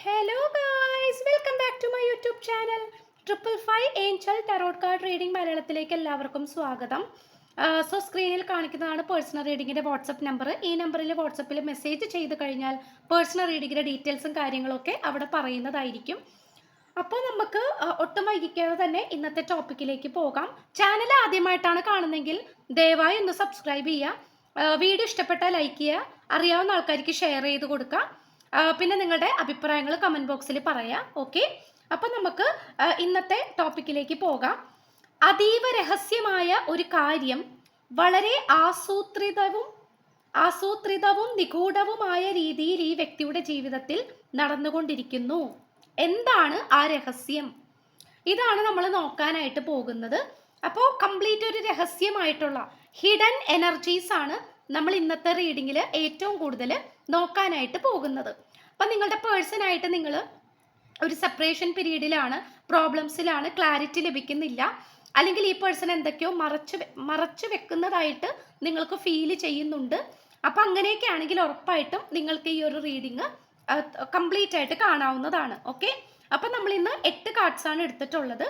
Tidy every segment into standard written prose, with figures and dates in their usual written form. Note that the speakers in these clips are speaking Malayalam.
Hello guys, welcome back to my YouTube channel. 555 Angel tarot card reading മലയാളത്തിലേക്ക് എല്ലാവർക്കും സ്വാഗതം. സ്ക്രീനിൽ കാണിക്കുന്നതാണ് പേഴ്സണൽ റീഡിങ്ങിൻ്റെ വാട്സപ്പ് നമ്പർ. ഈ നമ്പറിൽ വാട്സപ്പിൽ മെസ്സേജ് ചെയ്ത് കഴിഞ്ഞാൽ പേഴ്സണൽ റീഡിങ്ങിൻ്റെ ഡീറ്റെയിൽസും കാര്യങ്ങളൊക്കെ അവിടെ പറയുന്നതായിരിക്കും. അപ്പോൾ നമുക്ക് ഒട്ടും വൈകിക്കാതെ തന്നെ ഇന്നത്തെ ടോപ്പിക്കിലേക്ക് പോകാം. ചാനൽ ആദ്യമായിട്ടാണ് കാണുന്നതെങ്കിൽ ദയവായി ഒന്ന് സബ്സ്ക്രൈബ് ചെയ്യുക. വീഡിയോ ഇഷ്ടപ്പെട്ടാൽ ലൈക്ക് ചെയ്യുക. അറിയാവുന്ന ആൾക്കാർക്ക് ഷെയർ ചെയ്ത് കൊടുക്കുക. പിന്നെ നിങ്ങളുടെ അഭിപ്രായങ്ങൾ കമൻറ്റ് ബോക്സിൽ പറയാം. ഓക്കെ, അപ്പം നമുക്ക് ഇന്നത്തെ ടോപ്പിക്കിലേക്ക് പോകാം. അതീവ രഹസ്യമായ ഒരു കാര്യം വളരെ ആസൂത്രിതവും നിഗൂഢവുമായ രീതിയിൽ ഈ വ്യക്തിയുടെ ജീവിതത്തിൽ നടന്നുകൊണ്ടിരിക്കുന്നു. എന്താണ് ആ രഹസ്യം? ഇതാണ് നമ്മൾ നോക്കാനായിട്ട് പോകുന്നത്. അപ്പോൾ കംപ്ലീറ്റ് ഒരു രഹസ്യമായിട്ടുള്ള ഹിഡൻ എനർജീസ് ആണ് നമ്മൾ ഇന്നത്തെ റീഡിങ്ങിൽ ഏറ്റവും കൂടുതൽ നോക്കാനായിട്ട് പോകുന്നത്. അപ്പം നിങ്ങളുടെ പേഴ്സണായിട്ട് നിങ്ങൾ ഒരു സെപ്പറേഷൻ പീരീഡിലാണ്, പ്രോബ്ലംസിലാണ്, ക്ലാരിറ്റി ലഭിക്കുന്നില്ല, അല്ലെങ്കിൽ ഈ പേഴ്സൺ എന്തൊക്കെയോ മറച്ചു വെക്കുന്നതായിട്ട് നിങ്ങൾക്ക് ഫീൽ ചെയ്യുന്നുണ്ട്. അപ്പം അങ്ങനെയൊക്കെ ആണെങ്കിൽ ഉറപ്പായിട്ടും നിങ്ങൾക്ക് ഈ ഒരു റീഡിങ് കംപ്ലീറ്റ് ആയിട്ട് കാണാവുന്നതാണ്. ഓക്കെ, അപ്പം നമ്മൾ ഇന്ന് 8 കാർഡ്സ് ആണ് എടുത്തിട്ടുള്ളത്.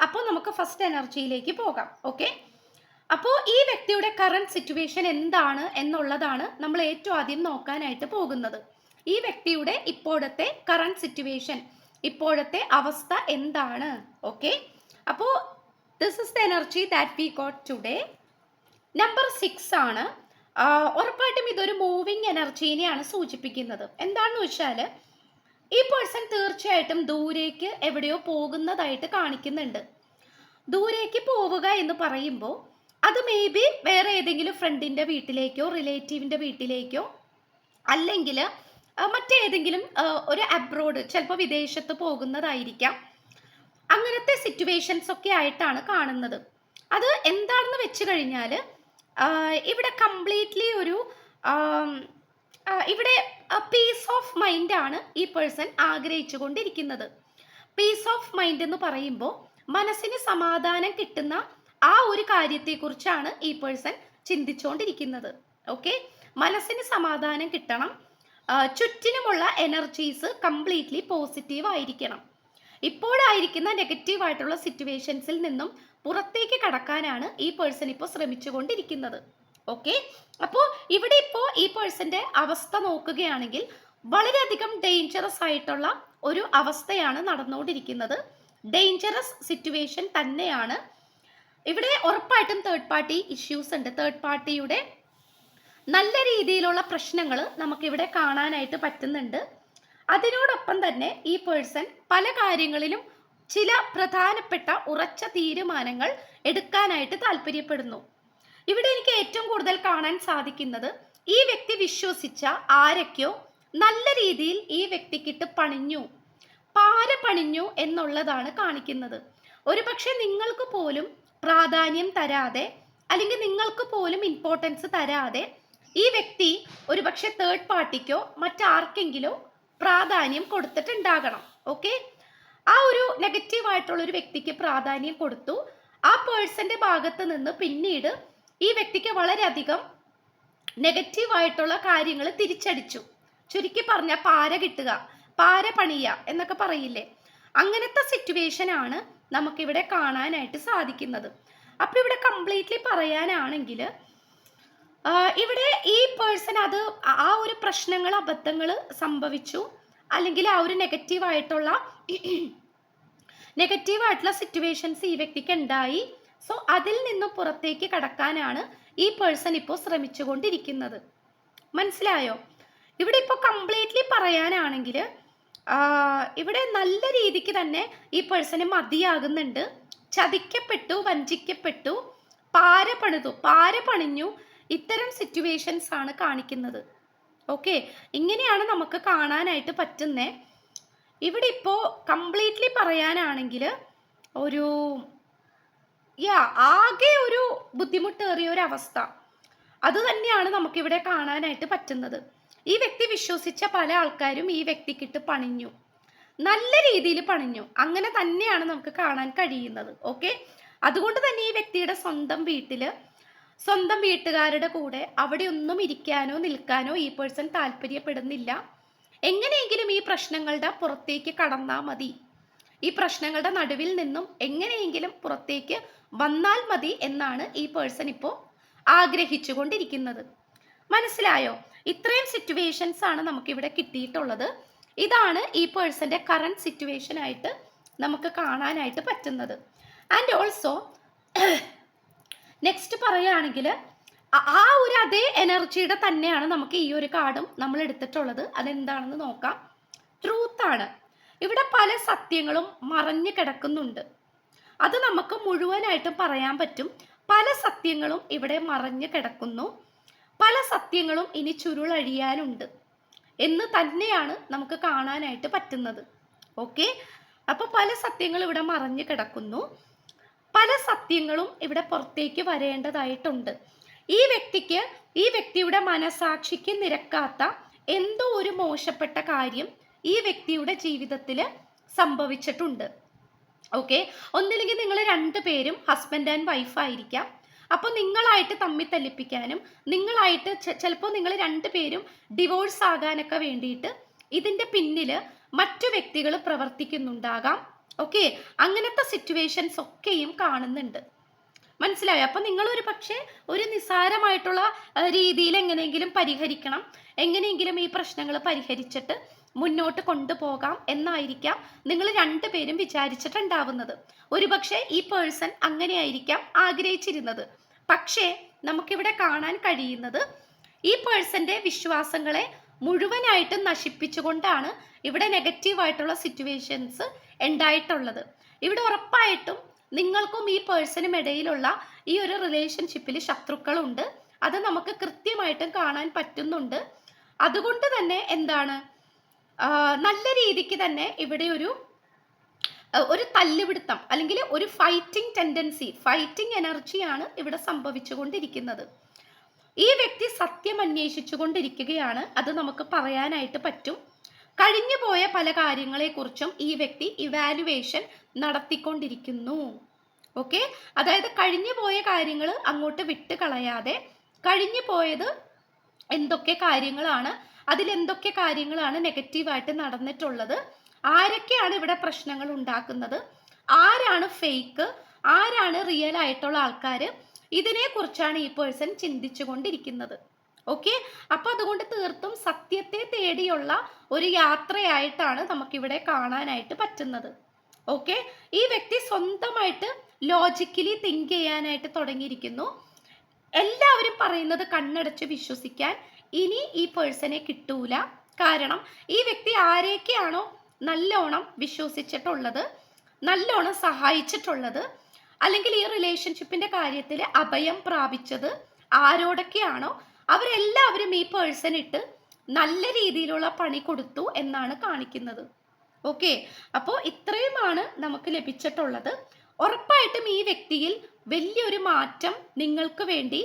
അപ്പോൾ നമുക്ക് ഫസ്റ്റ് എനർജിയിലേക്ക് പോകാം. ഓക്കെ, അപ്പോൾ ഈ വ്യക്തിയുടെ കറണ്ട് സിറ്റുവേഷൻ എന്താണ് എന്നുള്ളതാണ് നമ്മൾ ഏറ്റവും ആദ്യം നോക്കാനായിട്ട് പോകുന്നത്. ഈ വ്യക്തിയുടെ ഇപ്പോഴത്തെ കറണ്ട് സിറ്റുവേഷൻ, ഇപ്പോഴത്തെ അവസ്ഥ എന്താണ്? ഓക്കെ, അപ്പോൾ this is the energy that we got today. Number 6 ആണ്. ഉറപ്പായിട്ടും ഇതൊരു മൂവിങ് എനർജീനെയാണ് സൂചിപ്പിക്കുന്നത്. എന്താണെന്ന് വെച്ചാൽ ഈ പേഴ്സൺ തീർച്ചയായിട്ടും ദൂരേക്ക് എവിടെയോ പോകുന്നതായിട്ട് കാണിക്കുന്നുണ്ട്. ദൂരേക്ക് പോവുക എന്ന് പറയുമ്പോൾ അത് മേ ബി വേറെ ഏതെങ്കിലും ഫ്രണ്ടിൻ്റെ വീട്ടിലേക്കോ റിലേറ്റീവിൻ്റെ വീട്ടിലേക്കോ അല്ലെങ്കിൽ മറ്റേതെങ്കിലും ഒരു അബ്രോഡ്, ചിലപ്പോൾ വിദേശത്ത് പോകുന്നതായിരിക്കാം. അങ്ങനത്തെ സിറ്റുവേഷൻസ് ഒക്കെ ആയിട്ടാണ് കാണുന്നത്. അത് എന്താണെന്ന് വെച്ച് കഴിഞ്ഞാൽ ഇവിടെ കംപ്ലീറ്റ്ലി ഒരു ഇവിടെ പീസ് ഓഫ് മൈൻഡാണ് ഈ പേഴ്സൺ ആഗ്രഹിച്ചു കൊണ്ടിരിക്കുന്നത്. പീസ് ഓഫ് മൈൻഡ് എന്ന് പറയുമ്പോൾ മനസ്സിന് സമാധാനം കിട്ടുന്ന ആ ഒരു കാര്യത്തെക്കുറിച്ചാണ് ഈ പേഴ്സൺ ചിന്തിച്ചുകൊണ്ടിരിക്കുന്നത്. ഓക്കെ, മനസ്സിന് സമാധാനം കിട്ടണം, ചുറ്റിനുമുള്ള എനർജീസ് കംപ്ലീറ്റ്ലി പോസിറ്റീവ് ആയിരിക്കണം. ഇപ്പോഴായിരിക്കുന്ന നെഗറ്റീവ് ആയിട്ടുള്ള സിറ്റുവേഷൻസിൽ നിന്നും പുറത്തേക്ക് കടക്കാനാണ് ഈ പേഴ്സൺ ഇപ്പോൾ ശ്രമിച്ചുകൊണ്ടിരിക്കുന്നത്. ഓക്കെ, അപ്പോൾ ഇവിടെ ഇപ്പോൾ ഈ പേഴ്സന്റെ അവസ്ഥ നോക്കുകയാണെങ്കിൽ വളരെയധികം ഡേഞ്ചറസ് ആയിട്ടുള്ള ഒരു അവസ്ഥയാണ് നടന്നുകൊണ്ടിരിക്കുന്നത്. ഡേഞ്ചറസ് സിറ്റുവേഷൻ തന്നെയാണ്. ഇവിടെ ഉറപ്പായിട്ടും തേർഡ് പാർട്ടി ഇഷ്യൂസ് ഉണ്ട്. തേർഡ് പാർട്ടിയുടെ നല്ല രീതിയിലുള്ള പ്രശ്നങ്ങൾ നമുക്കിവിടെ കാണാനായിട്ട് പറ്റുന്നുണ്ട്. അതിനോടൊപ്പം തന്നെ ഈ പേഴ്സൺ പല കാര്യങ്ങളിലും ചില പ്രധാനപ്പെട്ട ഉറച്ച തീരുമാനങ്ങൾ എടുക്കാനായിട്ട് താല്പര്യപ്പെടുന്നു. ഇവിടെ എനിക്ക് ഏറ്റവും കൂടുതൽ കാണാൻ സാധിക്കുന്നത് ഈ വ്യക്തി വിശ്വസിച്ച ആരൊക്കെയോ നല്ല രീതിയിൽ ഈ വ്യക്തിക്കിട്ട് പാര പണിഞ്ഞു എന്നുള്ളതാണ് കാണിക്കുന്നത്. ഒരുപക്ഷെ നിങ്ങൾക്ക് പോലും പ്രാധാന്യം തരാതെ, അല്ലെങ്കിൽ നിങ്ങൾക്ക് പോലും ഇമ്പോർട്ടൻസ് തരാതെ ഈ വ്യക്തി ഒരുപക്ഷെ തേർഡ് പാർട്ടിക്കോ മറ്റാർക്കെങ്കിലോ പ്രാധാന്യം കൊടുത്തിട്ടുണ്ടാകണം. ഓക്കെ, ആ ഒരു നെഗറ്റീവ് ആയിട്ടുള്ള ഒരു വ്യക്തിക്ക് പ്രാധാന്യം കൊടുത്തു. ആ പേഴ്സന്റെ ഭാഗത്ത് നിന്ന് പിന്നീട് ഈ വ്യക്തിക്ക് വളരെയധികം നെഗറ്റീവ് ആയിട്ടുള്ള കാര്യങ്ങൾ തിരിച്ചടിച്ചു. ചുരുക്കി പറഞ്ഞ പാര കിട്ടുക, പാര പണിയുക എന്നൊക്കെ പറയില്ലേ, അങ്ങനത്തെ സിറ്റുവേഷൻ ആണ് നമുക്കിവിടെ കാണാനായിട്ട് സാധിക്കുന്നത്. അപ്പം ഇവിടെ കംപ്ലീറ്റ്ലി പറയാനാണെങ്കിൽ ഇവിടെ ഈ പേഴ്സൺ അത് ആ ഒരു പ്രശ്നങ്ങൾ, അബദ്ധങ്ങൾ സംഭവിച്ചു, അല്ലെങ്കിൽ ആ ഒരു നെഗറ്റീവായിട്ടുള്ള സിറ്റുവേഷൻസ് ഈ വ്യക്തിക്ക് ഉണ്ടായി. സോ അതിൽ നിന്നും പുറത്തേക്ക് കടക്കാനാണ് ഈ പേഴ്സൺ ഇപ്പോൾ ശ്രമിച്ചുകൊണ്ടിരിക്കുന്നത്. മനസ്സിലായോ? ഇവിടെ ഇപ്പോൾ കംപ്ലീറ്റ്ലി പറയാനാണെങ്കിൽ ഇവിടെ നല്ല രീതിക്ക് തന്നെ ഈ പേഴ്സണ് മതിയാകുന്നുണ്ട്. ചതിക്കപ്പെട്ടു, വഞ്ചിക്കപ്പെട്ടു, പാര പണിഞ്ഞു, ഇത്തരം സിറ്റുവേഷൻസ് ആണ് കാണിക്കുന്നത്. ഓക്കെ, ഇങ്ങനെയാണ് നമുക്ക് കാണാനായിട്ട് പറ്റുന്നത്. ഇവിടെ ഇപ്പോൾ കംപ്ലീറ്റ്ലി പറയാനാണെങ്കിൽ ഒരു ആകെ ഒരു ബുദ്ധിമുട്ടേറിയ ഒരു അവസ്ഥ അത് തന്നെയാണ് നമുക്കിവിടെ കാണാനായിട്ട് പറ്റുന്നത്. ഈ വ്യക്തി വിശ്വസിച്ച പല ആൾക്കാരും ഈ വ്യക്തിക്കിട്ട് പണിഞ്ഞു, നല്ല രീതിയിൽ പണിഞ്ഞു. അങ്ങനെ തന്നെയാണ് നമുക്ക് കാണാൻ കഴിയുന്നത്. ഓക്കെ, അതുകൊണ്ട് തന്നെ ഈ വ്യക്തിയുടെ സ്വന്തം വീട്ടുകാരുടെ കൂടെ അവിടെ ഒന്നും ഇരിക്കാനോ നിൽക്കാനോ ഈ പേഴ്സൺ താല്പര്യപ്പെടുന്നില്ല. എങ്ങനെയെങ്കിലും എങ്ങനെയെങ്കിലും ഈ പ്രശ്നങ്ങളുടെ പുറത്തേക്ക് കടന്നാൽ മതി, ഈ പ്രശ്നങ്ങളുടെ നടുവിൽ നിന്നും എങ്ങനെയെങ്കിലും പുറത്തേക്ക് വന്നാൽ മതി എന്നാണ് ഈ പേഴ്സൺ ഇപ്പോൾ ആഗ്രഹിച്ചു കൊണ്ടിരിക്കുന്നത്. മനസ്സിലായോ? ഇത്രയും സിറ്റുവേഷൻസ് ആണ് നമുക്കിവിടെ കിട്ടിയിട്ടുള്ളത്. ഇതാണ് ഈ പേഴ്സന്റെ കറണ്ട് സിറ്റുവേഷൻ ആയിട്ട് നമുക്ക് കാണാനായിട്ട് പറ്റുന്നത്. ആൻഡ് ഓൾസോ നെക്സ്റ്റ് പറയുകയാണെങ്കിൽ ആ ഒരു അതേ എനർജിയുടെ തന്നെയാണ് നമുക്ക് ഈ ഒരു കാർഡും നമ്മൾ എടുത്തിട്ടുള്ളത്. അതെന്താണെന്ന് നോക്കാം. ട്രൂത്ത് ആണ്. ഇവിടെ പല സത്യങ്ങളും മറഞ്ഞു കിടക്കുന്നുണ്ട്. അത് നമുക്ക് മുഴുവനായിട്ടും പറയാൻ പറ്റും. പല സത്യങ്ങളും ഇവിടെ മറഞ്ഞു കിടക്കുന്നു, പല സത്യങ്ങളും ഇനി ചുരുളഴിയാനുണ്ട് എന്ന് തന്നെയാണ് നമുക്ക് കാണാനായിട്ട് പറ്റുന്നത്. ഓക്കെ, അപ്പോൾ പല സത്യങ്ങളും ഇവിടെ മറഞ്ഞു കിടക്കുന്നു, പല സത്യങ്ങളും ഇവിടെ പുറത്തേക്ക് വരേണ്ടതായിട്ടുണ്ട്. ഈ വ്യക്തിയുടെ മനസാക്ഷിക്ക് നിരക്കാത്ത എന്തോ ഒരു മോശപ്പെട്ട കാര്യം ഈ വ്യക്തിയുടെ ജീവിതത്തിൽ സംഭവിച്ചിട്ടുണ്ട്. ഓക്കെ, ഒന്നില്ലെങ്കിൽ നിങ്ങൾ രണ്ടുപേരും ഹസ്ബൻഡ് ആൻഡ് വൈഫ് ആയിരിക്കാം. അപ്പോൾ നിങ്ങളായിട്ട് തമ്മിൽ തല്ലിപ്പിക്കാനും, നിങ്ങളായിട്ട് ചിലപ്പോൾ നിങ്ങൾ രണ്ടുപേരും ഡിവോഴ്സ് ആകാനൊക്കെ വേണ്ടിയിട്ട് ഇതിൻ്റെ പിന്നിൽ മറ്റു വ്യക്തികൾ പ്രവർത്തിക്കുന്നുണ്ടാകാം. ഓക്കെ, അങ്ങനത്തെ സിറ്റുവേഷൻസ് ഒക്കെയും കാണുന്നുണ്ട്. മനസ്സിലായോ? അപ്പം നിങ്ങളൊരു പക്ഷേ ഒരു നിസ്സാരമായിട്ടുള്ള രീതിയിൽ എങ്ങനെയെങ്കിലും പരിഹരിക്കണം, എങ്ങനെയെങ്കിലും ഈ പ്രശ്നങ്ങൾ പരിഹരിച്ചിട്ട് മുന്നോട്ട് കൊണ്ടുപോകാം എന്നായിരിക്കാം നിങ്ങൾ രണ്ടുപേരും വിചാരിച്ചിട്ടുണ്ടാവുന്നത്. ഒരുപക്ഷെ ഈ പേഴ്സൺ അങ്ങനെയായിരിക്കാം ആഗ്രഹിച്ചിരുന്നത്. പക്ഷേ നമുക്കിവിടെ കാണാൻ കഴിയുന്നത് ഈ പേഴ്സന്റെ വിശ്വാസങ്ങളെ മുഴുവനായിട്ടും നശിപ്പിച്ചുകൊണ്ടാണ് ഇവിടെ നെഗറ്റീവായിട്ടുള്ള സിറ്റുവേഷൻസ് ഉണ്ടായിട്ടുള്ളത്. ഇവിടെ ഉറപ്പായിട്ടും നിങ്ങൾക്കും ഈ പേഴ്സണും ഇടയിലുള്ള ഈ ഒരു റിലേഷൻഷിപ്പിൽ ശത്രുക്കളുണ്ട്. അത് നമുക്ക് കൃത്യമായിട്ടും കാണാൻ പറ്റുന്നുണ്ട്. അതുകൊണ്ട് തന്നെ എന്താണ്, നല്ല രീതിക്ക് തന്നെ ഇവിടെ ഒരു തല്ലുപിടുത്തം അല്ലെങ്കിൽ ഒരു ഫൈറ്റിംഗ് ടെൻഡൻസി, ഫൈറ്റിംഗ് എനർജിയാണ് ഇവിടെ സംഭവിച്ചുകൊണ്ടിരിക്കുന്നത്. ഈ വ്യക്തി സത്യം അന്വേഷിച്ചു കൊണ്ടിരിക്കുകയാണ്, അത് നമുക്ക് പറയാനായിട്ട് പറ്റും. കഴിഞ്ഞു പോയ പല കാര്യങ്ങളെക്കുറിച്ചും ഈ വ്യക്തി ഇവാലുവേഷൻ നടത്തിക്കൊണ്ടിരിക്കുന്നു. ഓക്കെ, അതായത് കഴിഞ്ഞു പോയ കാര്യങ്ങൾ അങ്ങോട്ട് വിട്ട് കളയാതെ കഴിഞ്ഞു പോയത് എന്തൊക്കെ കാര്യങ്ങളാണ്, അതിലെന്തൊക്കെ കാര്യങ്ങളാണ് നെഗറ്റീവായിട്ട് നടന്നിട്ടുള്ളത്, ആരൊക്കെയാണ് ഇവിടെ പ്രശ്നങ്ങൾ ഉണ്ടാക്കുന്നത്, ആരാണ് ഫേക്ക്, ആരാണ് റിയൽ ആയിട്ടുള്ള ആൾക്കാർ, ഇതിനെക്കുറിച്ചാണ് ഈ പേഴ്സൺ ചിന്തിച്ചു കൊണ്ടിരിക്കുന്നത്. ഓക്കെ, അപ്പൊ അതുകൊണ്ട് തീർത്തും സത്യത്തെ തേടിയുള്ള ഒരു യാത്രയായിട്ടാണ് നമുക്കിവിടെ കാണാനായിട്ട് പറ്റുന്നത്. ഓക്കെ, ഈ വ്യക്തി സ്വന്തമായിട്ട് ലോജിക്കലി തിങ്ക് ചെയ്യാനായിട്ട് തുടങ്ങിയിരിക്കുന്നു. എല്ലാവരും പറയുന്നത് കണ്ണടച്ച് വിശ്വസിക്കാൻ ഇനി ഈ പേഴ്സണെ കിട്ടൂല. കാരണം ഈ വ്യക്തി ആരെയൊക്കെയാണോ നല്ലോണം വിശ്വസിച്ചിട്ടുള്ളത്, നല്ലോണം സഹായിച്ചിട്ടുള്ളത്, അല്ലെങ്കിൽ ഈ റിലേഷൻഷിപ്പിന്റെ കാര്യത്തിൽ അഭയം പ്രാപിച്ചത് ആരോടൊക്കെയാണോ അവരെല്ലാവരും ഈ പേഴ്സണിട്ട് നല്ല രീതിയിലുള്ള പണി കൊടുത്തു എന്നാണ് കാണിക്കുന്നത്. ഓക്കെ, അപ്പോൾ ഇത്രയുമാണ് നമുക്ക് ലഭിച്ചിട്ടുള്ളത്. ഉറപ്പായിട്ടും ഈ വ്യക്തിയിൽ വലിയൊരു മാറ്റം നിങ്ങൾക്ക് വേണ്ടി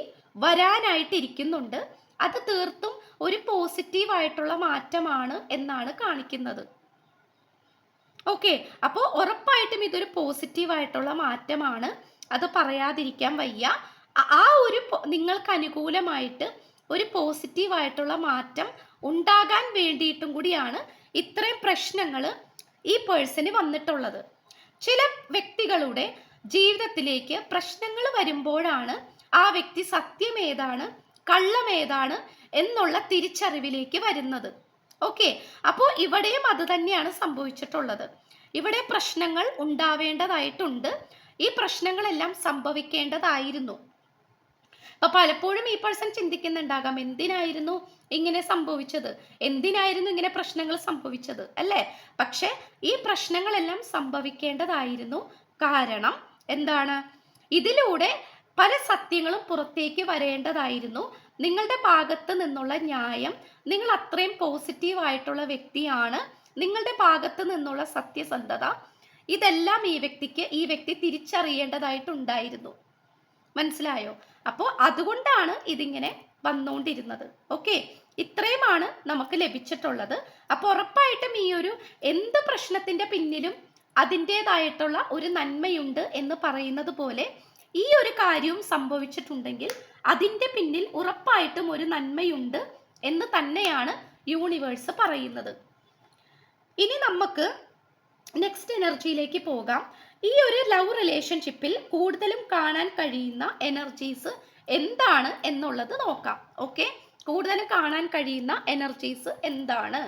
വരാനായിട്ടിരിക്കുന്നുണ്ട്. അത് തീർത്തും ഒരു പോസിറ്റീവായിട്ടുള്ള മാറ്റമാണ് എന്നാണ് കാണിക്കുന്നത്. ഓക്കെ, അപ്പോൾ ഉറപ്പായിട്ടും ഇതൊരു പോസിറ്റീവായിട്ടുള്ള മാറ്റമാണ്, അത് പറയാതിരിക്കാൻ വയ്യ. ആ ഒരു നിങ്ങൾക്ക് അനുകൂലമായിട്ട് ഒരു പോസിറ്റീവായിട്ടുള്ള മാറ്റം ഉണ്ടാകാൻ വേണ്ടിയിട്ടും കൂടിയാണ് ഇത്രയും പ്രശ്നങ്ങൾ ഈ പേഴ്സണ് വന്നിട്ടുള്ളത്. ചില വ്യക്തികളുടെ ജീവിതത്തിലേക്ക് പ്രശ്നങ്ങൾ വരുമ്പോഴാണ് ആ വ്യക്തി സത്യം ഏതാണ് കള്ളം ഏതാണ് എന്നുള്ള തിരിച്ചറിവിലേക്ക് വരുന്നത്. ഓക്കെ, അപ്പോൾ ഇവിടെയും അത് തന്നെയാണ് സംഭവിച്ചിട്ടുള്ളത്. ഇവിടെ പ്രശ്നങ്ങൾ ഉണ്ടാവേണ്ടതായിട്ടുണ്ട്, ഈ പ്രശ്നങ്ങളെല്ലാം സംഭവിക്കേണ്ടതായിരുന്നു. അപ്പൊ പലപ്പോഴും ഈ പേഴ്സൺ ചിന്തിക്കുന്നുണ്ടാകാം, എന്തിനായിരുന്നു ഇങ്ങനെ സംഭവിച്ചത്, എന്തിനായിരുന്നു ഇങ്ങനെ പ്രശ്നങ്ങൾ സംഭവിച്ചത് അല്ലേ? പക്ഷെ ഈ പ്രശ്നങ്ങളെല്ലാം സംഭവിക്കേണ്ടതായിരുന്നു. കാരണം എന്താണ്, ഇതിലൂടെ പല സത്യങ്ങളും പുറത്തേക്ക് വരേണ്ടതായിരുന്നു. നിങ്ങളുടെ ഭാഗത്ത് നിന്നുള്ള ന്യായം, നിങ്ങൾ അത്രയും പോസിറ്റീവായിട്ടുള്ള വ്യക്തിയാണ്, നിങ്ങളുടെ ഭാഗത്ത് നിന്നുള്ള സത്യസന്ധത, ഇതെല്ലാം ഈ വ്യക്തി തിരിച്ചറിയേണ്ടതായിട്ടുണ്ടായിരുന്നു. മനസ്സിലായോ? അപ്പോൾ അതുകൊണ്ടാണ് ഇതിങ്ങനെ വന്നുകൊണ്ടിരുന്നത്. ഓക്കെ, ഇത്രയുമാണ് നമുക്ക് ലഭിച്ചിട്ടുള്ളത്. അപ്പോൾ ഉറപ്പായിട്ടും ഈ ഒരു എന്ത് പ്രശ്നത്തിന്റെ പിന്നിലും അതിൻ്റെതായിട്ടുള്ള ഒരു നന്മയുണ്ട് എന്ന് പറയുന്നത് പോലെ ഈ ഒരു കാര്യവും സംഭവിച്ചിട്ടുണ്ടെങ്കിൽ അതിൻ്റെ പിന്നിൽ ഉറപ്പായിട്ടും ഒരു നന്മയുണ്ട് എന്ന് തന്നെയാണ് യൂണിവേഴ്സ് പറയുന്നത്. ഇനി നമുക്ക് നെക്സ്റ്റ് എനർജിയിലേക്ക് പോകാം. ഈ ഒരു ലവ് റിലേഷൻഷിപ്പിൽ കൂടുതലും കാണാൻ കഴിയുന്ന എനർജീസ് എന്താണ് എന്നുള്ളത് നോക്കാം. ഓക്കെ, കൂടുതലും കാണാൻ കഴിയുന്ന എനർജീസ് എന്താണ്?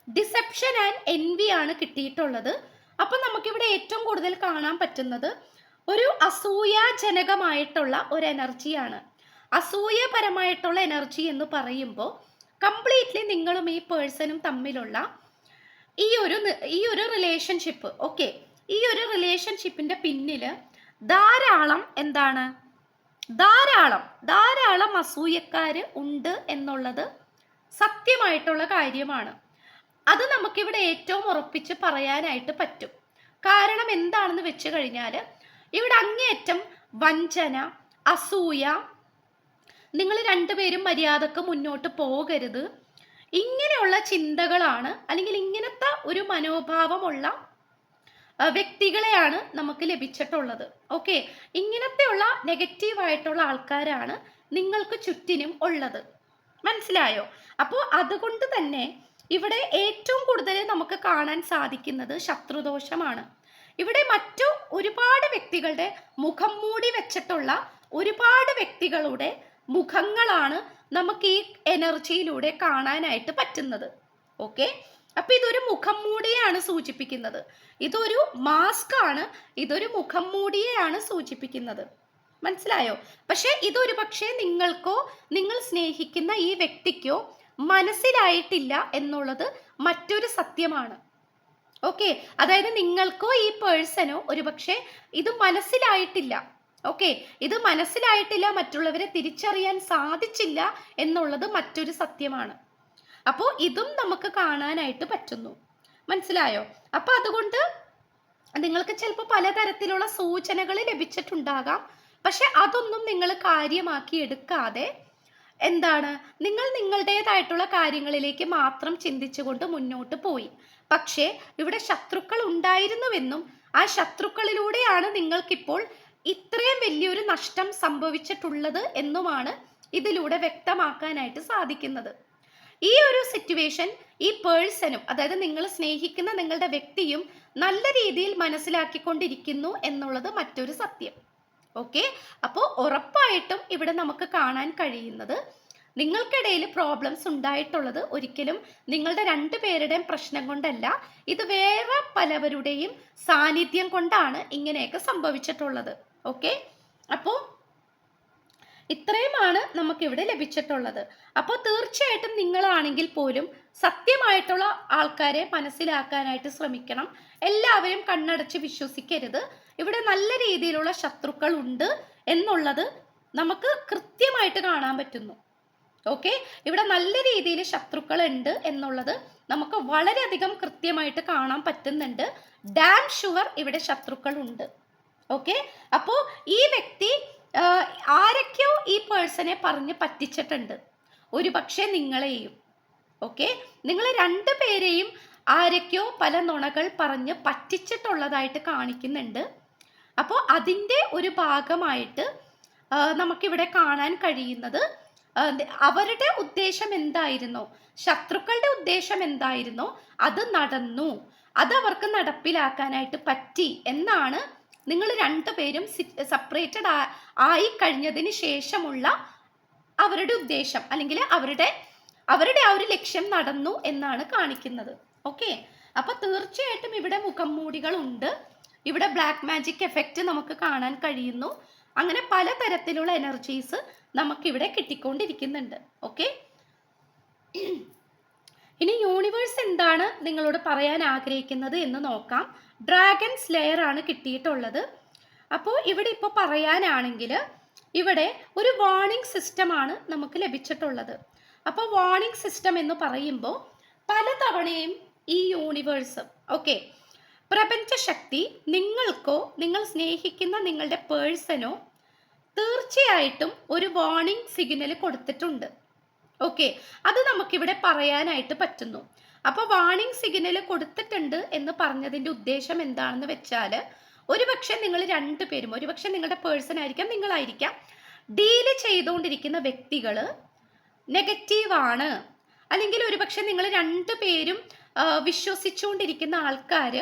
ഡിസെപ്ഷൻ ആൻഡ് എൻവി ആണ് കിട്ടിയിട്ടുള്ളത്. അപ്പൊ നമുക്കിവിടെ ഏറ്റവും കൂടുതൽ കാണാൻ പറ്റുന്നത് ഒരു അസൂയാജനകമായിട്ടുള്ള ഒരു എനർജിയാണ്. അസൂയപരമായിട്ടുള്ള എനർജി എന്ന് പറയുമ്പോൾ കംപ്ലീറ്റ്ലി നിങ്ങളും ഈ പേഴ്സണും തമ്മിലുള്ള ഈ ഒരു റിലേഷൻഷിപ്പ്, ഓക്കെ, ഈ ഒരു റിലേഷൻഷിപ്പിന്റെ പിന്നില് ധാരാളം എന്താണ്, ധാരാളം അസൂയക്കാര് ഉണ്ട് എന്നുള്ളത് സത്യമായിട്ടുള്ള കാര്യമാണ്. അത് നമുക്കിവിടെ ഏറ്റവും ഉറപ്പിച്ച് പറയാനായിട്ട് പറ്റും. കാരണം എന്താണെന്ന് വെച്ച് കഴിഞ്ഞാൽ ഇവിടെ അങ്ങേയറ്റം വഞ്ചന, അസൂയ, നിങ്ങൾ രണ്ടുപേരും മര്യാദക്ക് മുന്നോട്ട് പോകരുത്, ഇങ്ങനെയുള്ള ചിന്തകളാണ്, അല്ലെങ്കിൽ ഇങ്ങനത്തെ ഒരു മനോഭാവമുള്ള വ്യക്തികളെയാണ് നമുക്ക് ലഭിച്ചിട്ടുള്ളത്. ഓക്കെ, ഇങ്ങനത്തെയുള്ള നെഗറ്റീവായിട്ടുള്ള ആൾക്കാരാണ് നിങ്ങൾക്ക് ചുറ്റിനും ഉള്ളത്. മനസ്സിലായോ? അപ്പോൾ അതുകൊണ്ട് തന്നെ ഇവിടെ ഏറ്റവും കൂടുതൽ നമുക്ക് കാണാൻ സാധിക്കുന്നത് ശത്രുദോഷമാണ്. ഇവിടെ മറ്റു ഒരുപാട് വ്യക്തികളുടെ മുഖം മൂടി വെച്ചിട്ടുള്ള ഒരുപാട് വ്യക്തികളുടെ മുഖങ്ങളാണ് നമുക്ക് ഈ എനർജിയിലൂടെ കാണാനായിട്ട് പറ്റുന്നത്. ഓക്കെ, അപ്പൊ ഇതൊരു മുഖം മൂടിയെയാണ് സൂചിപ്പിക്കുന്നത്. ഇതൊരു മാസ്ക് ആണ്, ഇതൊരു മുഖം മൂടിയെയാണ് സൂചിപ്പിക്കുന്നത്. മനസ്സിലായോ? പക്ഷെ ഇതൊരു പക്ഷേ നിങ്ങൾക്കോ നിങ്ങൾ സ്നേഹിക്കുന്ന ഈ വ്യക്തിക്കോ മനസ്സിലായിട്ടില്ല എന്നുള്ളത് മറ്റൊരു സത്യമാണ്. ഓക്കെ, അതായത് നിങ്ങൾക്കോ ഈ പേഴ്സണോ ഒരു പക്ഷേ ഇത് മനസ്സിലായിട്ടില്ല. ഓക്കെ, ഇത് മനസ്സിലായിട്ടില്ല, മറ്റുള്ളവരെ തിരിച്ചറിയാൻ സാധിച്ചില്ല എന്നുള്ളത് മറ്റൊരു സത്യമാണ്. അപ്പോൾ ഇതും നമുക്ക് കാണാനായിട്ട് പറ്റുന്നു. മനസ്സിലായോ? അപ്പൊ അതുകൊണ്ട് നിങ്ങൾക്ക് ചിലപ്പോൾ പലതരത്തിലുള്ള സൂചനകൾ ലഭിച്ചിട്ടുണ്ടാകാം. പക്ഷെ അതൊന്നും നിങ്ങൾ കാര്യമാക്കി എടുക്കാതെ എന്താണ്, നിങ്ങൾ നിങ്ങളുടേതായിട്ടുള്ള കാര്യങ്ങളിലേക്ക് മാത്രം ചിന്തിച്ചുകൊണ്ട് മുന്നോട്ട് പോയി. പക്ഷേ ഇവിടെ ശത്രുക്കൾ ഉണ്ടായിരുന്നുവെന്നും ആ ശത്രുക്കളിലൂടെയാണ് നിങ്ങൾക്കിപ്പോൾ ഇത്രയും വലിയൊരു നഷ്ടം സംഭവിച്ചിട്ടുള്ളത് എന്നുമാണ് ഇതിലൂടെ വ്യക്തമാക്കാനായിട്ട് സാധിക്കുന്നത്. ഈ ഒരു സിറ്റുവേഷൻ ഈ പേഴ്സണും, അതായത് നിങ്ങൾ സ്നേഹിക്കുന്ന നിങ്ങളുടെ വ്യക്തിയും നല്ല രീതിയിൽ മനസ്സിലാക്കിക്കൊണ്ടിരിക്കുന്നു എന്നുള്ളത് മറ്റൊരു സത്യം. ഓക്കെ, അപ്പോൾ ഉറപ്പായിട്ടും ഇവിടെ നമുക്ക് കാണാൻ കഴിയുന്നത് നിങ്ങൾക്കിടയിൽ പ്രോബ്ലംസ് ഉണ്ടായിട്ടുള്ളത് ഒരിക്കലും നിങ്ങളുടെ രണ്ടുപേരുടെയും പ്രശ്നം കൊണ്ടല്ല, ഇത് വേറെ പലവരുടെയും സാന്നിധ്യം കൊണ്ടാണ് ഇങ്ങനെയൊക്കെ സംഭവിച്ചിട്ടുള്ളത്. ഓക്കെ, അപ്പോൾ ഇത്രയുമാണ് നമുക്കിവിടെ ലഭിച്ചിട്ടുള്ളത്. അപ്പോൾ തീർച്ചയായിട്ടും നിങ്ങളാണെങ്കിൽ പോലും സത്യമായിട്ടുള്ള ആൾക്കാരെ മനസ്സിലാക്കാനായിട്ട് ശ്രമിക്കണം. എല്ലാവരും കണ്ണടച്ച് വിശ്വസിക്കരുത്. ഇവിടെ നല്ല രീതിയിലുള്ള ശത്രുക്കൾ ഉണ്ട് എന്നുള്ളത് നമുക്ക് കൃത്യമായിട്ട് കാണാൻ പറ്റുന്നു. ഓക്കെ, ഇവിടെ നല്ല രീതിയിൽ ശത്രുക്കൾ ഉണ്ട് എന്നുള്ളത് നമുക്ക് വളരെയധികം കൃത്യമായിട്ട് കാണാൻ പറ്റുന്നുണ്ട്. ഡാം ഷുവർ ഇവിടെ ശത്രുക്കൾ ഉണ്ട്. ഓക്കെ, അപ്പോൾ ഈ വ്യക്തി ആരൊക്കെയോ ഈ പേഴ്സണെ പറഞ്ഞ് പറ്റിച്ചിട്ടുണ്ട്, ഒരു പക്ഷേ നിങ്ങളെയും. ഓക്കെ, നിങ്ങൾ രണ്ടുപേരെയും ആരൊക്കെയോ പല നുണകൾ പറഞ്ഞ് പറ്റിച്ചിട്ടുള്ളതായിട്ട് കാണിക്കുന്നുണ്ട്. അപ്പോൾ അതിൻ്റെ ഒരു ഭാഗമായിട്ട് നമുക്കിവിടെ കാണാൻ കഴിയുന്നത് അവരുടെ ഉദ്ദേശം എന്തായിരുന്നോ, ശത്രുക്കളുടെ ഉദ്ദേശം എന്തായിരുന്നോ അത് നടന്നു, അത് അവർക്ക് നടപ്പിലാക്കാനായിട്ട് പറ്റി എന്നാണ് നിങ്ങൾ രണ്ടുപേരും സെപ്പറേറ്റഡ് ആയി കഴിഞ്ഞതിന് ശേഷമുള്ള അവരുടെ ഉദ്ദേശം, അല്ലെങ്കിൽ അവരുടെ ആ ഒരു ലക്ഷ്യം നടന്നു എന്നാണ് കാണിക്കുന്നത്. ഓക്കെ, അപ്പൊ തീർച്ചയായിട്ടും ഇവിടെ മുഖം മൂടികൾ ഉണ്ട്, ഇവിടെ ബ്ലാക്ക് മാജിക് എഫക്റ്റ് നമുക്ക് കാണാൻ കഴിയുന്നു. അങ്ങനെ പലതരത്തിലുള്ള എനർജീസ് നമുക്കിവിടെ കിട്ടിക്കൊണ്ടിരിക്കുന്നുണ്ട്. ഓക്കെ, ഇനി യൂണിവേഴ്സ് എന്താണ് നിങ്ങളോട് പറയാൻ ആഗ്രഹിക്കുന്നത് എന്ന് നോക്കാം. ഡ്രാഗൺ സ്ലെയർ ആണ് കിട്ടിയിട്ടുള്ളത്. അപ്പോൾ ഇവിടെ ഇപ്പോൾ പറയാനാണെങ്കിൽ ഇവിടെ ഒരു വാർണിംഗ് സിസ്റ്റമാണ് നമുക്ക് ലഭിച്ചിട്ടുള്ളത്. അപ്പോൾ വാർണിംഗ് സിസ്റ്റം എന്ന് പറയുമ്പോൾ പലതവണയും ഈ യൂണിവേഴ്സ്, ഓക്കെ, പ്രപഞ്ചശക്തി നിങ്ങൾക്കോ നിങ്ങൾ സ്നേഹിക്കുന്ന നിങ്ങളുടെ പേഴ്സണോ തീർച്ചയായിട്ടും ഒരു വാർണിംഗ് സിഗ്നൽ കൊടുത്തിട്ടുണ്ട്. ഓക്കെ, അത് നമുക്കിവിടെ പറയാനായിട്ട് പറ്റുന്നു. അപ്പോൾ വാർണിംഗ് സിഗ്നൽ കൊടുത്തിട്ടുണ്ട് എന്ന് പറഞ്ഞതിൻ്റെ ഉദ്ദേശം എന്താണെന്ന് വെച്ചാൽ, ഒരുപക്ഷെ നിങ്ങൾ രണ്ടുപേരും, ഒരുപക്ഷെ നിങ്ങളുടെ പേഴ്സൺ ആയിരിക്കാം, നിങ്ങളായിരിക്കാം, ഡീല് ചെയ്തുകൊണ്ടിരിക്കുന്ന വ്യക്തികൾ നെഗറ്റീവാണ്, അല്ലെങ്കിൽ ഒരുപക്ഷെ നിങ്ങൾ രണ്ടുപേരും വിശ്വസിച്ചുകൊണ്ടിരിക്കുന്ന ആൾക്കാർ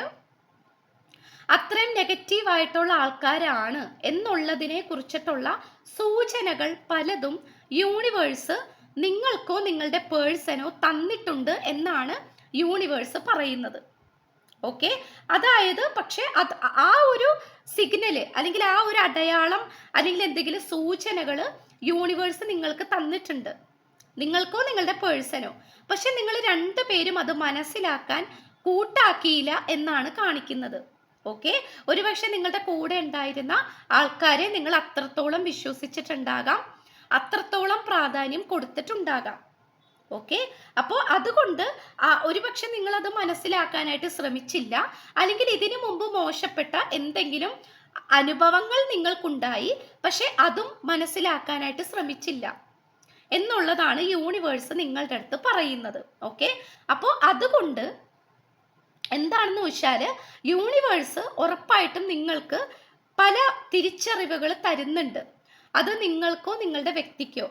അത്രയും നെഗറ്റീവായിട്ടുള്ള ആൾക്കാരാണ് എന്നുള്ളതിനെ കുറിച്ചിട്ടുള്ള സൂചനകൾ പലതും യൂണിവേഴ്സ് നിങ്ങൾക്കോ നിങ്ങളുടെ പേഴ്സണോ തന്നിട്ടുണ്ട് എന്നാണ് യൂണിവേഴ്സ് പറയുന്നത്. ഓക്കെ, അതായത് പക്ഷെ അത് ആ ഒരു സിഗ്നല് അല്ലെങ്കിൽ ആ ഒരു അടയാളം അല്ലെങ്കിൽ എന്തെങ്കിലും സൂചനകൾ യൂണിവേഴ്സ് നിങ്ങൾക്ക് തന്നിട്ടുണ്ട്, നിങ്ങൾക്കോ നിങ്ങളുടെ പേഴ്സണോ. പക്ഷെ നിങ്ങൾ രണ്ടുപേരും അത് മനസ്സിലാക്കാൻ കൂട്ടാക്കിയില്ല എന്നാണ് കാണിക്കുന്നത്. ഓക്കെ, ഒരുപക്ഷെ നിങ്ങളുടെ കൂടെ ഉണ്ടായിരുന്ന ആൾക്കാരെ നിങ്ങൾ അത്രത്തോളം വിശ്വസിച്ചിട്ടുണ്ടാകാം, അത്രത്തോളം പ്രാധാന്യം കൊടുത്തിട്ടുണ്ടാകാം. ഓക്കെ, അപ്പോൾ അതുകൊണ്ട് ഒരുപക്ഷെ നിങ്ങൾ അത് മനസ്സിലാക്കാനായിട്ട് ശ്രമിച്ചില്ല, അല്ലെങ്കിൽ ഇതിനു മുമ്പ് മോശപ്പെട്ട എന്തെങ്കിലും അനുഭവങ്ങൾ നിങ്ങൾക്കുണ്ടായി, പക്ഷെ അതും മനസ്സിലാക്കാനായിട്ട് ശ്രമിച്ചില്ല എന്നുള്ളതാണ് യൂണിവേഴ്സ് നിങ്ങളുടെ അടുത്ത് പറയുന്നത്. ഓക്കെ, അപ്പോൾ അതുകൊണ്ട് എന്താണെന്ന് വെച്ചാൽ യൂണിവേഴ്സ് ഉറപ്പായിട്ടും നിങ്ങൾക്ക് പല തിരിച്ചറിവുകൾ തരുന്നുണ്ട്. അത് നിങ്ങൾക്കോ നിങ്ങളുടെ വ്യക്തിക്കോ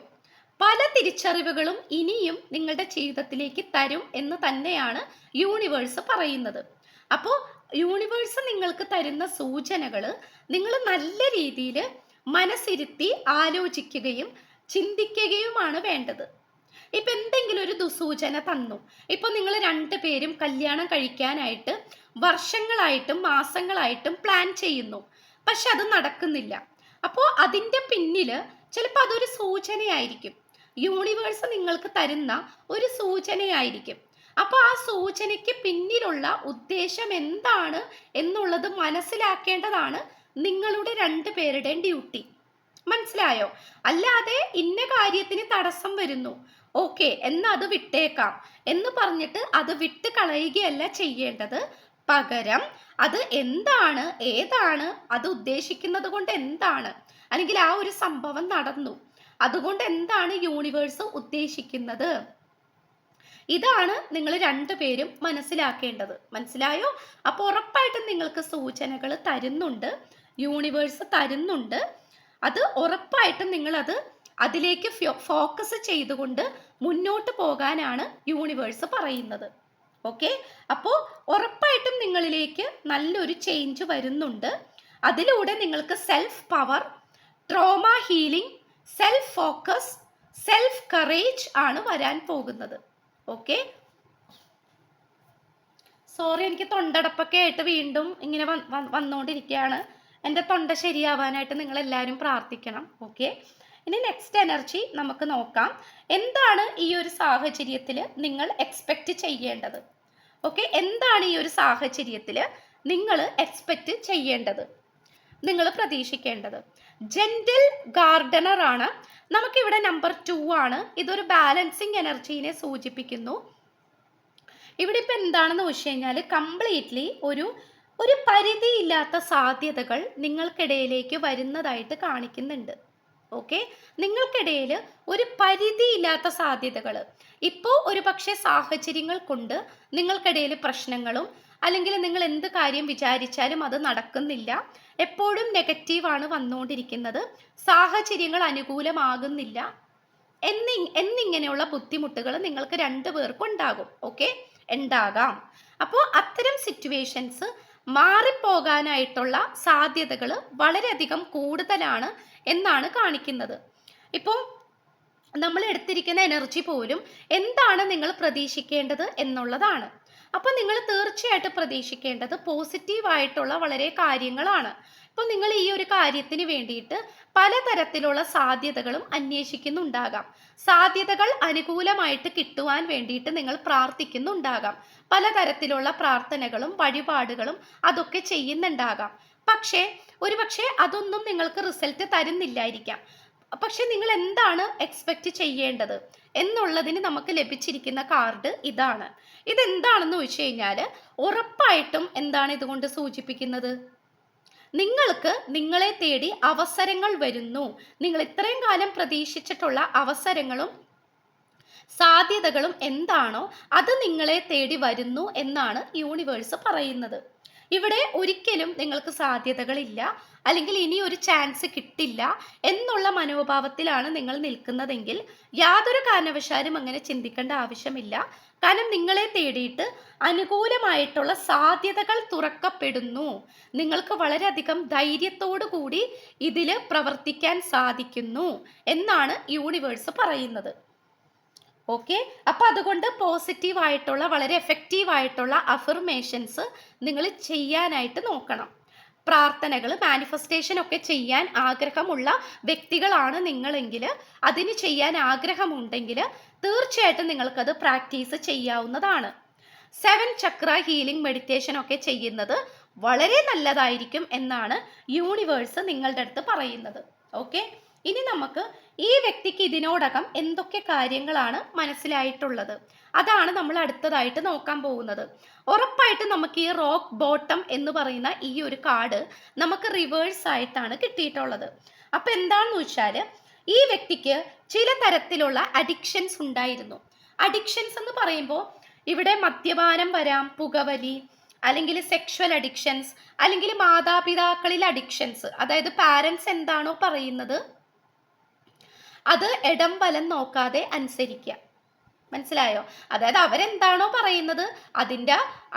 പല തിരിച്ചറിവുകളും ഇനിയും നിങ്ങളുടെ ജീവിതത്തിലേക്ക് തരും എന്ന് തന്നെയാണ് യൂണിവേഴ്സ് പറയുന്നത്. അപ്പോൾ യൂണിവേഴ്സ് നിങ്ങൾക്ക് തരുന്ന സൂചനകൾ നിങ്ങൾ നല്ല രീതിയിൽ മനസ്സിരുത്തി ആലോചിക്കുകയും ചിന്തിക്കുകയുമാണ് വേണ്ടത്. ഇപ്പൊ എന്തെങ്കിലും ഒരു ദുസൂചന തന്നു, ഇപ്പൊ നിങ്ങൾ രണ്ടുപേരും കല്യാണം കഴിക്കാനായിട്ട് വർഷങ്ങളായിട്ടും മാസങ്ങളായിട്ടും പ്ലാൻ ചെയ്യുന്നു, പക്ഷെ അത് നടക്കുന്നില്ല. അപ്പോൾ അതിൻ്റെ പിന്നില് ചിലപ്പോൾ അതൊരു സൂചനയായിരിക്കും, യൂണിവേഴ്സ് നിങ്ങൾക്ക് തരുന്ന ഒരു സൂചനയായിരിക്കും. അപ്പോൾ ആ സൂചനയ്ക്ക് പിന്നിലുള്ള ഉദ്ദേശം എന്താണ് എന്നുള്ളത് മനസ്സിലാക്കേണ്ടതാണ് നിങ്ങളുടെ രണ്ടുപേരുടെയും ഡ്യൂട്ടി. മനസ്സിലായോ? അല്ലാതെ ഇന്ന കാര്യത്തിന് തടസ്സം വരുന്നു, ഓക്കെ എന്നാ അത് വിട്ടേക്കാം എന്ന് പറഞ്ഞിട്ട് അത് വിട്ട് കളയുകയല്ല ചെയ്യേണ്ടത്. പകരം അത് എന്താണ്, ഏതാണ്, അത് ഉദ്ദേശിക്കുന്നത് കൊണ്ട് എന്താണ്, അല്ലെങ്കിൽ ആ ഒരു സംഭവം നടന്നു, അതുകൊണ്ട് എന്താണ് യൂണിവേഴ്സ് ഉദ്ദേശിക്കുന്നത്, ഇതാണ് നിങ്ങൾ രണ്ടുപേരും മനസ്സിലാക്കേണ്ടത്. മനസ്സിലായോ? അപ്പോൾ ഉറപ്പായിട്ടും നിങ്ങൾക്ക് സൂചനകൾ തരുന്നുണ്ട്, യൂണിവേഴ്സ് തരുന്നുണ്ട്. അത് ഉറപ്പായിട്ടും നിങ്ങളത് അതിലേക്ക് ഫോക്കസ് ചെയ്തുകൊണ്ട് മുന്നോട്ട് പോകാനാണ് യൂണിവേഴ്സ് പറയുന്നത്. ഓക്കെ, അപ്പോൾ ഉറപ്പായിട്ടും നിങ്ങളിലേക്ക് നല്ലൊരു ചേഞ്ച് വരുന്നുണ്ട്. അതിലൂടെ നിങ്ങൾക്ക് self power, trauma healing, self focus, self courage ആണ് വരാൻ പോകുന്നത്. ഓക്കെ, സോറി, എനിക്ക് തൊണ്ടടപ്പൊക്കെ ആയിട്ട് വീണ്ടും ഇങ്ങനെ വന്നുകൊണ്ടിരിക്കുകയാണ്. എൻ്റെ തൊണ്ട ശരിയാവാനായിട്ട് നിങ്ങൾ എല്ലാവരും പ്രാർത്ഥിക്കണം. ഓക്കെ, ഇനി നെക്സ്റ്റ് എനർജി നമുക്ക് നോക്കാം. എന്താണ് ഈ ഒരു സാഹചര്യത്തിൽ നിങ്ങൾ എക്സ്പെക്റ്റ് ചെയ്യേണ്ടത്? ഓക്കെ, എന്താണ് ഈ ഒരു സാഹചര്യത്തിൽ നിങ്ങൾ എക്സ്പെക്റ്റ് ചെയ്യേണ്ടത്, നിങ്ങൾ പ്രതീക്ഷിക്കേണ്ടത്? ജെന്റിൽ ഗാർഡനർ ആണ് നമുക്കിവിടെ നമ്പർ 2 ആണ്. ഇതൊരു ബാലൻസിങ് എനർജീനെ സൂചിപ്പിക്കുന്നു. ഇവിടെ ഇപ്പം എന്താണെന്ന് വെച്ച് കഴിഞ്ഞാൽ കംപ്ലീറ്റ്ലി ഒരു പരിധിയില്ലാത്ത സാധ്യതകൾ നിങ്ങൾക്കിടയിലേക്ക് വരുന്നതായിട്ട് കാണിക്കുന്നുണ്ട്. ഓക്കെ, നിങ്ങൾക്കിടയിൽ ഒരു പരിധിയില്ലാത്ത സാധ്യതകൾ. ഇപ്പോൾ ഒരു പക്ഷേ സാഹചര്യങ്ങൾ കൊണ്ട് നിങ്ങൾക്കിടയിൽ പ്രശ്നങ്ങളും, അല്ലെങ്കിൽ നിങ്ങൾ എന്ത് കാര്യം വിചാരിച്ചാലും അത് നടക്കുന്നില്ല, എപ്പോഴും നെഗറ്റീവാണ് വന്നുകൊണ്ടിരിക്കുന്നത്, സാഹചര്യങ്ങൾ അനുകൂലമാകുന്നില്ല എന്നിങ്ങനെയുള്ള ബുദ്ധിമുട്ടുകൾ നിങ്ങൾക്ക് രണ്ടുപേർക്കും ഉണ്ടാകും. ഓക്കെ, ഉണ്ടാകാം. അപ്പോൾ അത്തരം സിറ്റുവേഷൻസ് മാറിപ്പോകാനായിട്ടുള്ള സാധ്യതകൾ വളരെയധികം കൂടുതലാണ് എന്നാണ് കാണിക്കുന്നത്. ഇപ്പോൾ നമ്മൾ എടുത്തിരിക്കുന്ന എനർജി പോലും എന്താണ് നിങ്ങൾ പ്രതീക്ഷിക്കേണ്ടത് എന്നുള്ളതാണ്. അപ്പോൾ നിങ്ങൾ തീർച്ചയായിട്ടും പ്രതീക്ഷിക്കേണ്ടത് പോസിറ്റീവായിട്ടുള്ള വളരെ കാര്യങ്ങളാണ്. ഇപ്പോൾ നിങ്ങൾ ഈ ഒരു കാര്യത്തിന് വേണ്ടിയിട്ട് പലതരത്തിലുള്ള സാധ്യതകളും അന്വേഷിക്കുന്നുണ്ടാകാം, സാധ്യതകൾ അനുകൂലമായിട്ട് കിട്ടുവാൻ വേണ്ടിയിട്ട് നിങ്ങൾ പ്രാർത്ഥിക്കുന്നുണ്ടാകാം, പലതരത്തിലുള്ള പ്രാർത്ഥനകളും വഴിപാടുകളും അതൊക്കെ ചെയ്യുന്നുണ്ടാകാം. പക്ഷേ ഒരുപക്ഷെ അതൊന്നും നിങ്ങൾക്ക് റിസൾട്ട് തരുന്നില്ലായിരിക്കാം. പക്ഷെ നിങ്ങൾ എന്താണ് എക്സ്പെക്റ്റ് ചെയ്യേണ്ടത് എന്നുള്ളതിന് നമുക്ക് ലഭിച്ചിരിക്കുന്ന കാർഡ് ഇതാണ്. ഇതെന്താണെന്ന് വെച്ച് കഴിഞ്ഞാൽ ഉറപ്പായിട്ടും എന്താണ് ഇതുകൊണ്ട് സൂചിപ്പിക്കുന്നത്? നിങ്ങൾക്ക് നിങ്ങളെ തേടി അവസരങ്ങൾ വരുന്നു. നിങ്ങൾ ഇത്രയും കാലം പ്രതീക്ഷിച്ചിട്ടുള്ള അവസരങ്ങളും സാധ്യതകളും എന്താണോ അത് നിങ്ങളെ തേടി വരുന്നു എന്നാണ് യൂണിവേഴ്സ് പറയുന്നത്. ഇവിടെ ഒരിക്കലും നിങ്ങൾക്ക് സാധ്യതകളില്ല, അല്ലെങ്കിൽ ഇനി ഒരു ചാൻസ് കിട്ടില്ല എന്നുള്ള മനോഭാവത്തിലാണ് നിങ്ങൾ നിൽക്കുന്നതെങ്കിൽ യാതൊരു കാരണവശാലും അങ്ങനെ ചിന്തിക്കേണ്ട ആവശ്യമില്ല. കാരണം നിങ്ങളെ തേടിയിട്ട് അനുകൂലമായിട്ടുള്ള സാധ്യതകൾ തുറക്കപ്പെടുന്നു. നിങ്ങൾക്ക് വളരെയധികം ധൈര്യത്തോടു കൂടി ഇതിൽ പ്രവർത്തിക്കാൻ സാധിക്കുന്നു എന്നാണ് യൂണിവേഴ്സ് പറയുന്നത്. ഓക്കെ, അപ്പൊ അതുകൊണ്ട് പോസിറ്റീവ് ആയിട്ടുള്ള വളരെ എഫക്റ്റീവ് ആയിട്ടുള്ള അഫർമേഷൻസ് നിങ്ങൾ ചെയ്യാനായിട്ട് നോക്കണം. പ്രാർത്ഥനകൾ, മാനിഫെസ്റ്റേഷൻ ഒക്കെ ചെയ്യാൻ ആഗ്രഹമുള്ള വ്യക്തികളാണ് നിങ്ങളെങ്കിൽ, അതിന് ചെയ്യാൻ ആഗ്രഹമുണ്ടെങ്കിൽ തീർച്ചയായിട്ടും നിങ്ങൾക്കത് പ്രാക്ടീസ് ചെയ്യാവുന്നതാണ്. 7 ചക്ര ഹീലിംഗ് മെഡിറ്റേഷൻ ഒക്കെ ചെയ്യുന്നത് വളരെ നല്ലതായിരിക്കും എന്നാണ് യൂണിവേഴ്സ് നിങ്ങളുടെ അടുത്ത് പറയുന്നത്. ഓക്കെ, ഇനി നമുക്ക് ഈ വ്യക്തിക്ക് ഇതിനോടകം എന്തൊക്കെ കാര്യങ്ങളാണ് മനസ്സിലായിട്ടുള്ളത്, അതാണ് നമ്മൾ അടുത്തതായിട്ട് നോക്കാൻ പോകുന്നത്. ഉറപ്പായിട്ടും നമുക്ക് ഈ റോക്ക് ബോട്ടം എന്ന് പറയുന്ന ഈ ഒരു കാർഡ് നമുക്ക് റിവേഴ്സ് ആയിട്ടാണ് കിട്ടിയിട്ടുള്ളത്. അപ്പൊ എന്താണെന്ന് വെച്ചാൽ ഈ വ്യക്തിക്ക് ചില തരത്തിലുള്ള അഡിക്ഷൻസ് ഉണ്ടായിരുന്നു. അഡിക്ഷൻസ് എന്ന് പറയുമ്പോൾ ഇവിടെ മദ്യപാനം വരാം, പുകവലി, അല്ലെങ്കിൽ സെക്ഷൽ അഡിക്ഷൻസ്, അല്ലെങ്കിൽ മാതാപിതാക്കളിൽ അഡിക്ഷൻസ്. അതായത് പാരൻസ് എന്താണോ പറയുന്നത് അത് ഇടം വലം നോക്കാതെ അനുസരിക്കുക. മനസ്സിലായോ? അതായത് അവരെന്താണോ പറയുന്നത്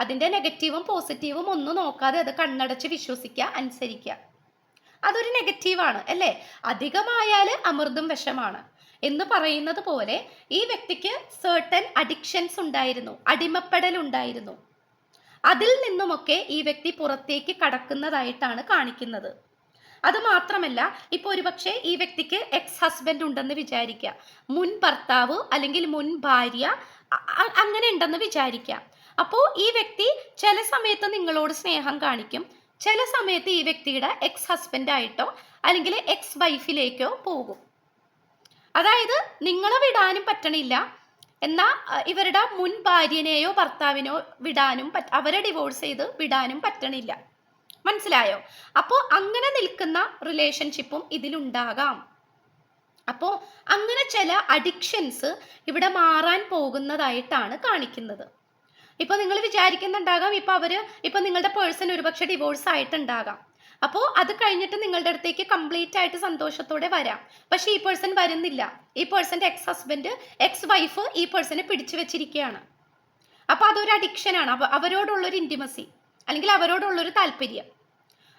അതിൻ്റെ നെഗറ്റീവും പോസിറ്റീവും ഒന്നും നോക്കാതെ അത് കണ്ണടച്ച് വിശ്വസിക്കുക, അനുസരിക്കുക. അതൊരു നെഗറ്റീവാണ് അല്ലേ? അധികമായാൽ അമൃതും വിഷമാണ് എന്ന് പറയുന്നത് പോലെ ഈ വ്യക്തിക്ക് സർട്ടൻ അഡിക്ഷൻസ് ഉണ്ടായിരുന്നു, അടിമപ്പെടൽ ഉണ്ടായിരുന്നു. അതിൽ നിന്നുമൊക്കെ ഈ വ്യക്തി പുറത്തേക്ക് കടക്കുന്നതായിട്ടാണ് കാണിക്കുന്നത്. അത് മാത്രമല്ല, ഇപ്പൊ ഒരുപക്ഷെ ഈ വ്യക്തിക്ക് എക്സ് ഹസ്ബൻഡ് ഉണ്ടെന്ന് വിചാരിക്കുക, മുൻ ഭർത്താവ് അല്ലെങ്കിൽ മുൻ ഭാര്യ അങ്ങനെ ഉണ്ടെന്ന് വിചാരിക്കാം. അപ്പോൾ ഈ വ്യക്തി ചില സമയത്ത് നിങ്ങളോട് സ്നേഹം കാണിക്കും, ചില സമയത്ത് ഈ വ്യക്തിയുടെ എക്സ് ഹസ്ബൻഡ് ആയിട്ടോ അല്ലെങ്കിൽ എക്സ് വൈഫിലേക്കോ പോകും. അതായത് നിങ്ങളെ വിടാനും പറ്റണില്ല, എന്നാൽ ഇവരുടെ മുൻ ഭാര്യനെയോ ഭർത്താവിനോ വിടാനും അവരെ ഡിവോഴ്സ് ചെയ്ത് വിടാനും പറ്റണില്ല. മനസ്സിലായോ? അപ്പോൾ അങ്ങനെ നിൽക്കുന്ന റിലേഷൻഷിപ്പും ഇതിലുണ്ടാകാം. അപ്പോൾ അങ്ങനെ ചില അഡിക്ഷൻസ് ഇവിടെ മാറാൻ പോകുന്നതായിട്ടാണ് കാണിക്കുന്നത്. ഇപ്പൊ നിങ്ങൾ വിചാരിക്കുന്നുണ്ടാകാം ഇപ്പൊ നിങ്ങളുടെ പേഴ്സൺ ഒരുപക്ഷെ ഡിവോഴ്സ് ആയിട്ടുണ്ടാകാം. അപ്പോൾ അത് കഴിഞ്ഞിട്ട് നിങ്ങളുടെ അടുത്തേക്ക് കംപ്ലീറ്റ് ആയിട്ട് സന്തോഷത്തോടെ വരാം. പക്ഷെ ഈ പേഴ്സൺ വരുന്നില്ല. ഈ പേഴ്സന്റെ എക്സ് ഹസ്ബൻഡ്, എക്സ് വൈഫ് ഈ പേഴ്സണെ പിടിച്ചു വെച്ചിരിക്കുകയാണ്. അപ്പൊ അതൊരു അഡിക്ഷനാണ്, അവരോടുള്ളൊരു ഇന്റിമസി അല്ലെങ്കിൽ അവരോടുള്ളൊരു താല്പര്യം.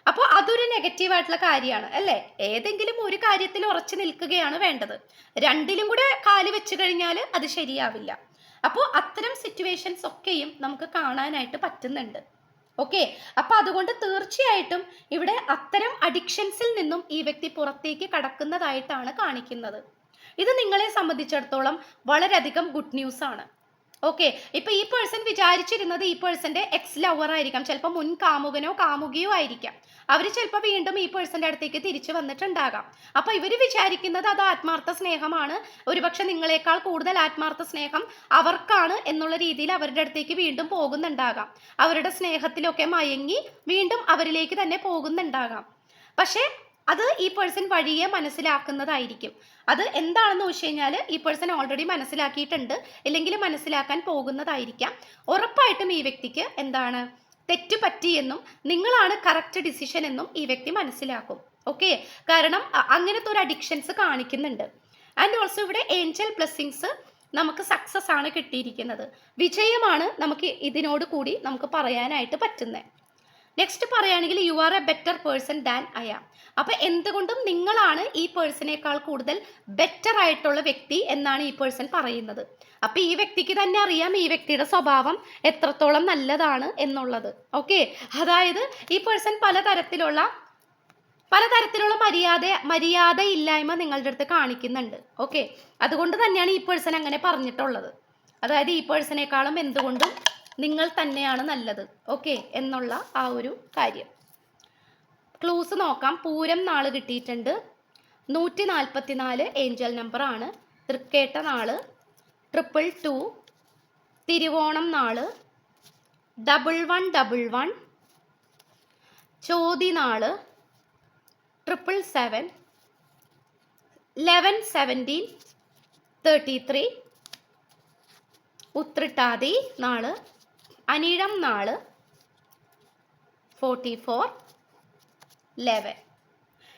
അപ്പോൾ അതൊരു നെഗറ്റീവായിട്ടുള്ള കാര്യമാണ് അല്ലേ? ഏതെങ്കിലും ഒരു കാര്യത്തിൽ ഉറച്ചു നിൽക്കുകയാണ് വേണ്ടത്. രണ്ടിലും കൂടെ കാല് വെച്ച് കഴിഞ്ഞാൽ അത് ശരിയാവില്ല. അപ്പോൾ അത്തരം സിറ്റുവേഷൻസ് ഒക്കെയും നമുക്ക് കാണാനായിട്ട് പറ്റുന്നുണ്ട്. ഓക്കെ, അപ്പൊ അതുകൊണ്ട് തീർച്ചയായിട്ടും ഇവിടെ അത്തരം അഡിക്ഷൻസിൽ നിന്നും ഈ വ്യക്തി പുറത്തേക്ക് കടക്കുന്നതായിട്ടാണ് കാണിക്കുന്നത്. ഇത് നിങ്ങളെ സംബന്ധിച്ചിടത്തോളം വളരെയധികം ഗുഡ് ന്യൂസ് ആണ്. ഓക്കെ, ഇപ്പൊ ഈ പേഴ്സൺ വിചാരിച്ചിരുന്നത് ഈ പേഴ്സന്റെ എക്സ് ലവർ ആയിരിക്കാം, ചിലപ്പോൾ മുൻ കാമുകനോ കാമുകിയോ ആയിരിക്കാം. അവർ ചിലപ്പോൾ വീണ്ടും ഈ പേഴ്സന്റെ അടുത്തേക്ക് തിരിച്ചു വന്നിട്ടുണ്ടാകാം. അപ്പൊ ഇവർ വിചാരിക്കുന്നത് അത് ആത്മാർത്ഥ സ്നേഹമാണ്, ഒരുപക്ഷെ നിങ്ങളെക്കാൾ കൂടുതൽ ആത്മാർത്ഥ സ്നേഹം അവർക്കാണ് എന്നുള്ള രീതിയിൽ അവരുടെ അടുത്തേക്ക് വീണ്ടും പോകുന്നുണ്ടാകാം. അവരുടെ സ്നേഹത്തിലൊക്കെ മയങ്ങി വീണ്ടും അവരിലേക്ക് തന്നെ പോകുന്നുണ്ടാകാം. പക്ഷെ അത് ഈ പേഴ്സൺ വഴിയെ മനസ്സിലാക്കുന്നതായിരിക്കും. അത് എന്താണെന്ന് വെച്ച് കഴിഞ്ഞാൽ ഈ പേഴ്സൺ ഓൾറെഡി മനസ്സിലാക്കിയിട്ടുണ്ട്, ഇല്ലെങ്കിൽ മനസ്സിലാക്കാൻ പോകുന്നതായിരിക്കാം. ഉറപ്പായിട്ടും ഈ വ്യക്തിക്ക് എന്താണ് തെറ്റ് പറ്റിയെന്നും നിങ്ങളാണ് കറക്റ്റ് ഡിസിഷൻ എന്നും ഈ വ്യക്തി മനസ്സിലാക്കും. ഓക്കെ, കാരണം അങ്ങനത്തെ ഒരു അഡിക്ഷൻസ് കാണിക്കുന്നുണ്ട്. ആൻഡ് ഓൾസോ ഇവിടെ ഏഞ്ചൽ ബ്ലെസ്സിങ്സ് നമുക്ക് സക്സസ് ആണ് കിട്ടിയിരിക്കുന്നത്, വിജയമാണ് നമുക്ക് ഇതിനോട് കൂടി നമുക്ക് പറയാനായിട്ട് പറ്റുന്നത്. നെക്സ്റ്റ് പറയുകയാണെങ്കിൽ you are a better person than I am. അപ്പൊ എന്തുകൊണ്ടും നിങ്ങളാണ് ഈ പേഴ്സണേക്കാൾ കൂടുതൽ ബെറ്റർ ആയിട്ടുള്ള വ്യക്തി എന്നാണ് ഈ പേഴ്സൺ പറയുന്നത്. അപ്പൊ ഈ വ്യക്തിക്ക് തന്നെ അറിയാം ഈ വ്യക്തിയുടെ സ്വഭാവം എത്രത്തോളം നല്ലതാണ് എന്നുള്ളത്. ഓക്കെ, അതായത് ഈ പേഴ്സൺ പലതരത്തിലുള്ള മര്യാദയില്ലായ്മ നിങ്ങളുടെ അടുത്ത് കാണിക്കുന്നുണ്ട്. ഓക്കെ, അതുകൊണ്ട് തന്നെയാണ് ഈ പേഴ്സൺ അങ്ങനെ പറഞ്ഞിട്ടുള്ളത്. അതായത് ഈ പേഴ്സണേക്കാളും എന്തുകൊണ്ടും നിങ്ങൾ തന്നെയാണ് നല്ലത്, ഓക്കെ എന്നുള്ള ആ ഒരു കാര്യം. ക്ലൂസ് നോക്കാം. പൂരം നാള് കിട്ടിയിട്ടുണ്ട്, 144 ഏഞ്ചൽ നമ്പർ ആണ്. തൃക്കേട്ട നാള്, 222, തിരുവോണം നാള്, 1111, ചോതി നാള്, 777, 1117, 33, ഉത്രട്ടാതി നാള്, അനിഴം നാള്, 44, 11.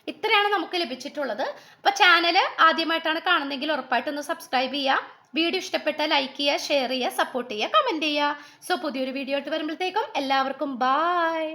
ഇത്രയാണ് നമുക്ക് ലഭിച്ചിട്ടുള്ളത്. അപ്പോൾ ചാനൽ ആദ്യമായിട്ടാണ് കാണുന്നതെങ്കിൽ ഉറപ്പായിട്ടൊന്ന് സബ്സ്ക്രൈബ് ചെയ്യുക. വീഡിയോ ഇഷ്ടപ്പെട്ടാൽ ലൈക്ക് ചെയ്യുക, ഷെയർ ചെയ്യുക, സപ്പോർട്ട് ചെയ്യുക, കമൻറ്റ് ചെയ്യുക. സോ പുതിയൊരു വീഡിയോ ആയിട്ട് വരുമ്പോഴത്തേക്കും എല്ലാവർക്കും ബായ്.